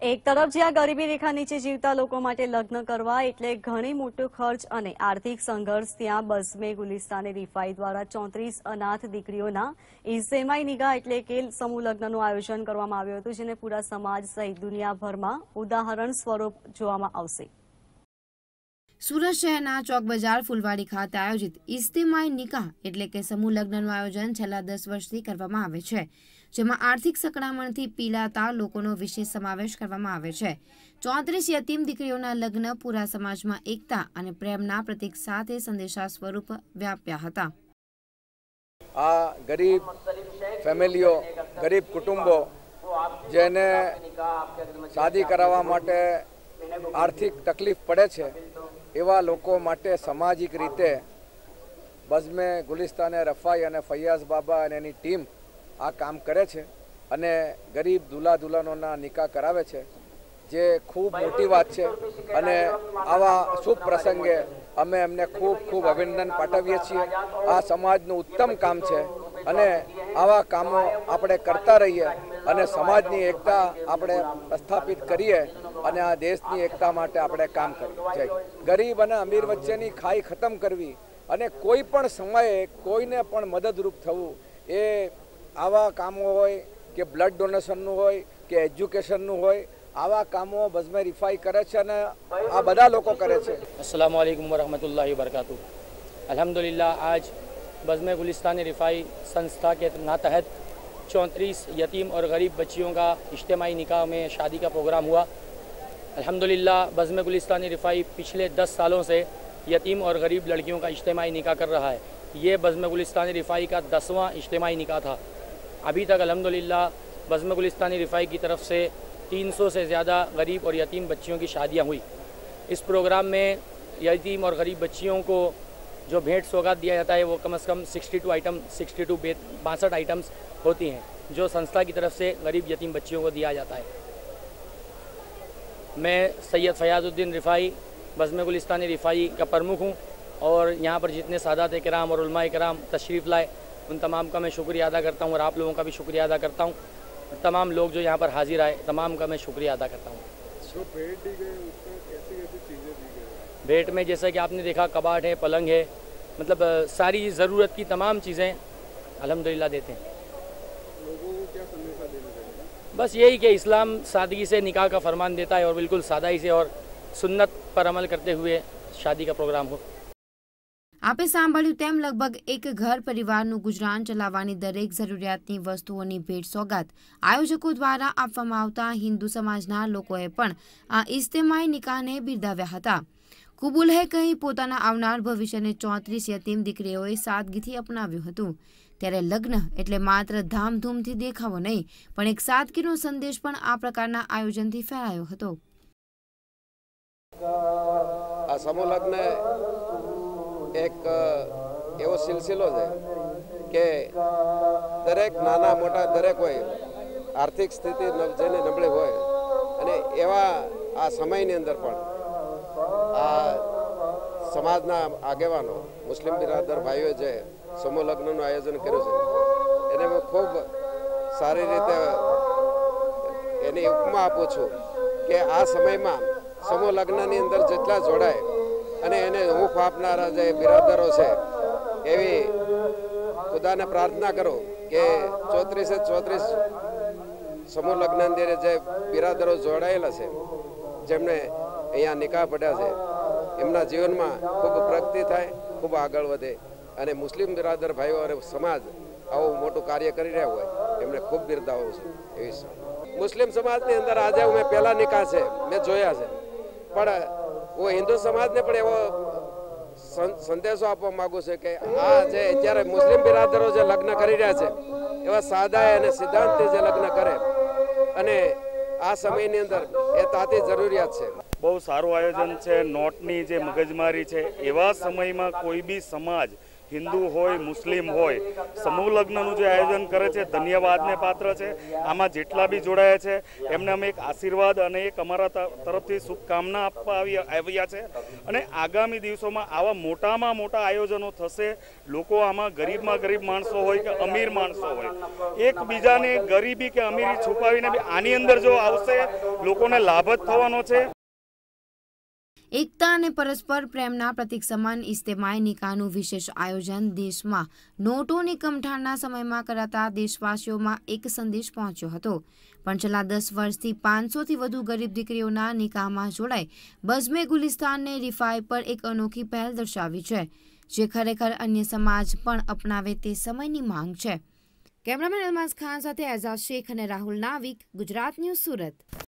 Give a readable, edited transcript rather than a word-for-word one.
એક તરફ જ્યાં ગરીબી રેખા નીચે જીવતા લોકો માટે લગ્ન કરવા એટલે ઘણી મોટો ખર્ચ અને આર્થિક સંઘર્ષ, ત્યાં બઝમે ગુલિસ્તાને રીફાઈ દ્વારા 34 અનાથ દીકરીઓના ઇજ્તેમાઈ નિગાહ એટલે કે સમૂહ લગ્નનું આયોજન કરવામાં આવ્યું હતું, જેને પૂરા સમાજ સહિત દુનિયાભરમાં ઉદાહરણ સ્વરૂપ જોવામાં આવશે। સુરત શહેરના ચોક બજાર ફૂલવાડી ખાતે આયોજિત ઇજ્તેમાઈ નિકાહ એટલે કે સમૂહ લગ્નનું આયોજન છેલ્લા 10 વર્ષથી કરવામાં આવે છે, જેમાં આર્થિક સંકળામણથી પીડાતા લોકોનો વિશેષ સમાવેશ કરવામાં આવે છે। 34 યતીમ દીકરીઓના લગ્ન પૂરા સમાજમાં એકતા અને પ્રેમના પ્રતીક સાથે સંદેશા સ્વરૂપ વ્યાપ્યા હતા। આ ગરીબ ફેમિલીઓ, ગરીબ કુટુંબો જેને શાદી કરાવવા માટે આર્થિક તકલીફ પડે છે, એવા લોકો માટે સામાજિક રીતે બઝમે ગુલિસ્તાને રફાઈ અને ફૈયાઝ બાબા અને એની ટીમ આ કામ કરે છે અને ગરીબ દુલ્હા દુલ્હનોના નિકાહ કરાવે છે, જે ખૂબ મોટી વાત છે। અને આવા શુભ પ્રસંગે અમે એમને ખૂબ ખૂબ અભિનંદન પાઠવીએ છીએ। આ સમાજનું ઉત્તમ કામ છે અને આવા કામો આપણે કરતા રહીએ અને સમાજની એકતા આપણે પ્રસ્થાપિત કરીએ અને આ દેશની એકતા માટે આપણે કામ કરીએ। ગરીબ અને અમીર વચ્ચેની ખાઈ ખતમ કરવી અને કોઈ પણ સમયે કોઈને પણ મદદરૂપ થવું, એ આવા કામો હોય કે બ્લડ ડોનેશનનું હોય કે એજ્યુકેશનનું હોય, આવા કામો બઝમે રીફાઈ કરે છે અને આ બધા લોકો કરે છે। अस्सलामु अलैकुम वरहमतुल्लाहि वबरकातुहू। अल्हम्दुलिल्लाह आज बज़मे गुलिस्तान रिफ़ाई संस्था के तहत 34 यतीम और गरीब बच्चियों का इज्तिमाई निकाह में शादी का प्रोग्राम हुआ। अल्हम्दुलिल्लाह बज़मे गुलिस्तान रिफ़ाई पिछले 10 सालों से यतीम और गरीब लड़कियों का इज्तिमाई निकाह कर रहा है। ये बज़मे गुलिस्तान रिफ़ाई का 10वां इज्तिमाई निकाह था। अभी तक अल्हम्दुलिल्लाह बज़मे गुलिस्तान रिफ़ाई की तरफ से 300 से ज़्यादा गरीब और यतीम बच्चियों की शादियाँ हुई। इस प्रोग्राम में यतीम और गरीब बच्चियों को जो भेंट सौगात दिया जाता है वो कम से कम 62 आइटम्स होती हैं, जो संस्था की तरफ से गरीब यतीम बच्चियों को दिया जाता है। मैं सैयद फ़याज़ुद्दीन रिफ़ाई बज़मे गुलिस्तान रिफ़ाई का प्रमुख हूँ और यहाँ पर जितने सादात किराम और उलमाए किराम तशरीफ़ लाए उन तमाम का मैं शुक्रिया अदा करता हूँ और आप लोगों का भी शुक्रिया अदा करता हूँ। तमाम लोग जो यहाँ पर हाजिर आए तमाम का मैं शुक्रिया अदा करता हूँ। भेंट दी गई उसमें कैसी चीज़ें दी गई? भेंट में जैसा कि आपने देखा कबाट है, पलंग है, मतलब सारी ज़रूरत की तमाम चीज़ें अल्हम्दुलिल्लाह देते हैं। लोगों को क्या संदेशा देना चाहिए? बस यही कि इस्लाम सादगी से निकाह का फरमान देता है और बिल्कुल सादाई से और सुन्नत पर अमल करते हुए शादी का प्रोग्राम हो। आपे सांभळ्युं तेम लगभग एक घर परिवारનું ગુજરાન ચલાવવાની દરેક જરૂરિયાતની વસ્તુઓની ભેટ સોગાત આયોજકો દ્વારા આપવામાં આવતા હિન્દુ સમાજના લોકોએ પણ આ ઇજ્તેમાઈ નિકાહને બિરદાવ્યા હતા। કબૂલ હે કહી પોતાના આવનાર ભવિષ્યને 34 યતીમ દીકરીઓએ સાદગીથી અપનાવ્યું હતું। ત્યારે લગ્ન એટલે માત્ર ધામધૂમથી દેખાવો નહીં, પણ એક સાદગીનો સંદેશ પણ આ પ્રકારના આયોજનથી ફેલાયો હતો। આ સમૂહ લગ્ન એક એવો સિલસિલો છે કે દરેક નાના મોટા દરેક હોય, આર્થિક સ્થિતિ જેને નબળી હોય અને એવા આ સમયની અંદર પણ આ સમાજના આગેવાનો મુસ્લિમ બિરાદર ભાઈઓએ જે સમૂહ લગ્નનું આયોજન કર્યું છે એને હું ખૂબ સારી રીતે એની ઉપમા આપું છું કે આ સમયમાં સમૂહ લગ્નની અંદર જેટલા જોડાય અને એને હૂંફ આપનારા જે બિરાદરો છે એવી ખુદાને પ્રાર્થના કરો કે 34 સમૂહ લગ્ન અંદર જે બિરાદરો જોડાયેલા છે, જેમને અહીંયા નિકાહ પડ્યા છે, એમના જીવનમાં ખૂબ પ્રગતિ થાય, ખૂબ આગળ વધે અને મુસ્લિમ બિરાદર ભાઈઓ અને સમાજ આવું મોટું કાર્ય કરી રહ્યા હોય એમને ખૂબ બિરદાવું છે। એવી મુસ્લિમ સમાજની અંદર આજે મેં પહેલા નિકાહ છે મેં જોયા છે, પણ वो हिंदू समाज ने पण एवो संदेशो आपवा मांगु छे के आ जे अत्यारे मुस्लिम बिरादरो जे लग्न करी रह्या छे एवा सादा अने सिद्धांतथी जे लग्न करे अने आ समयनी अंदर ए ताती जरूरियात छे। बहु सारू आयोजन छे। नोटनी जे मगजमारी छे एवा समयमां कोई बी समाज હિન્દુ હોય મુસ્લિમ હોય સમૂહ લગ્નનું જે આયોજન કરે છે ધન્યવાદને પાત્ર છે। આમાં જેટલા બી જોડાયા છે એમને અમે એક આશીર્વાદ અને એક અમારા તરફથી શુભકામના આપવા આવ્યા છે અને આગામી દિવસોમાં આવા મોટામાં મોટા આયોજનો થશે। લોકો આમાં ગરીબમાં ગરીબ માણસો હોય કે અમીર માણસો હોય એકબીજાને ગરીબી કે અમીરી છુપાવીને બી આની અંદર જો આવશે લોકોને લાભ જ થવાનો છે। એકતા અને પરસ્પર પ્રેમના પ્રતીક સમાન ઇજ્તેમાઈ નિકાહનું વિશેષ આયોજન દેશમાં નોટોની કમઠાણના સમયમાં કરાતા દેશવાસીઓમાં એક સંદેશ પહોંચ્યો હતો। પણ છેલ્લા 10 વર્ષથી 500થી વધુ ગરીબ દીકરીઓના નિકાહમાં જોડાઈ બઝમે ગુલિસ્તાનને રિફાઈ પર એક અનોખી પહેલ દર્શાવી છે, જે ખરેખર અન્ય સમાજ પણ અપનાવે તે સમયની માંગ છે। કેમેરામેન અલમાઝ ખાન સાથે એઝાઝ શેખ અને રાહુલ નાવિક, ગુજરાત ન્યૂઝ, સુરત।